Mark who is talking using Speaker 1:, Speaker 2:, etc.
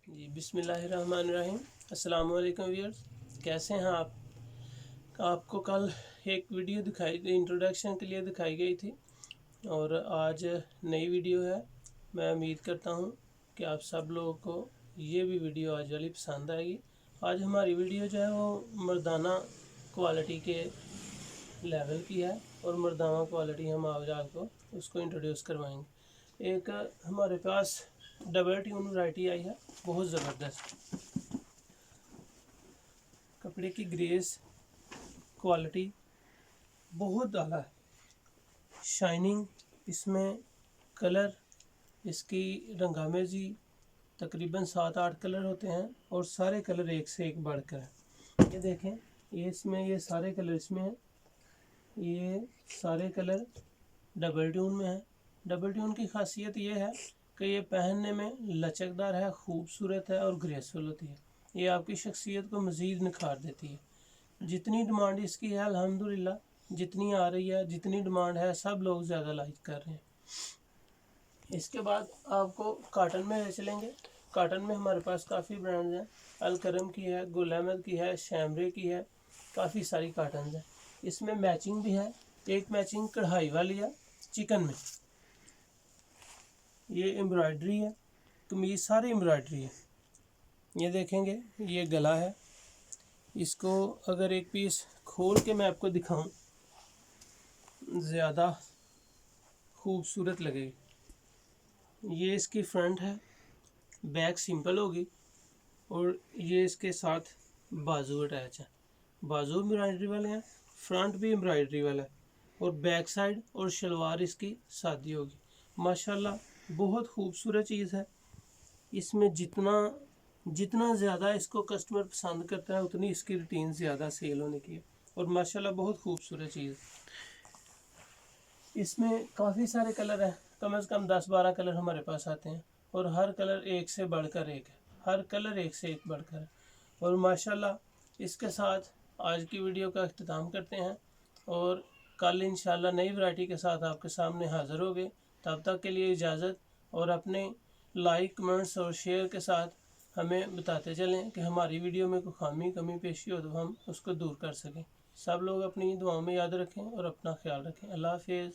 Speaker 1: जी बिस्मिल्लाहिर्रहमानिर्रहीम। अस्सलाम वालेकुम व्यूअर्स, कैसे हैं आप? आपको कल एक वीडियो दिखाई गई, इंट्रोडक्शन के लिए दिखाई गई थी और आज नई वीडियो है। मैं उम्मीद करता हूं कि आप सब लोगों को ये भी वीडियो आज वाली पसंद आएगी। आज हमारी वीडियो जो है वो मर्दाना क्वालिटी के लेवल की है और मर्दाना क्वालिटी हम आज आपको उसको इंट्रोड्यूस करवाएंगे। एक हमारे पास डबल ट्यून वैरायटी आई है, बहुत ज़बरदस्त कपड़े की ग्रेस क्वालिटी बहुत आला है, शाइनिंग, इसमें कलर, इसकी रंगामेजी तकरीबन 7-8 कलर होते हैं और सारे कलर एक से एक बढ़कर हैं। ये देखें, ये इसमें ये सारे कलर इसमें हैं, ये सारे कलर डबल ट्यून में है। डबल ट्यून की खासियत ये है कि ये पहनने में लचकदार है, खूबसूरत है और ग्रेसफुल होती है। ये आपकी शख्सियत को मज़ीद निखार देती है। जितनी डिमांड इसकी है अल्हम्दुलिल्लाह, जितनी आ रही है, जितनी डिमांड है, सब लोग ज़्यादा लाइक कर रहे हैं। इसके बाद आपको काटन में चलेंगे। काटन में हमारे पास काफ़ी ब्रांड्स हैं, अलकरम की है, गुल अहमद की है, शैमरे की है, काफ़ी सारी काटन है। इसमें मैचिंग भी है, एक मैचिंग कढ़ाई वाली है चिकन में, ये एम्ब्रॉयडरी है, कमीज सारी एम्ब्रॉयडरी है। ये देखेंगे, ये गला है, इसको अगर एक पीस खोल के मैं आपको दिखाऊं ज़्यादा खूबसूरत लगेगी। ये इसकी फ्रंट है, बैक सिंपल होगी और ये इसके साथ बाजू अटैच है। बाजू एम्ब्रॉयडरी वाले हैं, फ्रंट भी एम्ब्रॉयडरी वाला है और बैक साइड और शलवार इसकी सादी होगी। माशाल्लाह बहुत खूबसूरत चीज़ है। इसमें जितना ज़्यादा इसको कस्टमर पसंद करता है उतनी इसकी रूटीन ज़्यादा सेल होने की है और माशाल्लाह बहुत खूबसूरत चीज़। इसमें काफ़ी सारे कलर हैं, कम से कम 10-12 कलर हमारे पास आते हैं और हर कलर एक से बढ़कर एक है, हर कलर एक से एक बढ़कर है। और माशाल्लाह इसके साथ आज की वीडियो का अख्तिताम करते हैं और कल इंशाल्लाह नई वैरायटी के साथ आपके सामने हाज़िर होंगे। तब तक के लिए इजाज़त, और अपने लाइक, कमेंट्स और शेयर के साथ हमें बताते चलें कि हमारी वीडियो में कोई खामी कमी पेशी हो तो हम उसको दूर कर सकें। सब लोग अपनी दुआओं में याद रखें और अपना ख्याल रखें। अल्लाह हाफ़िज़।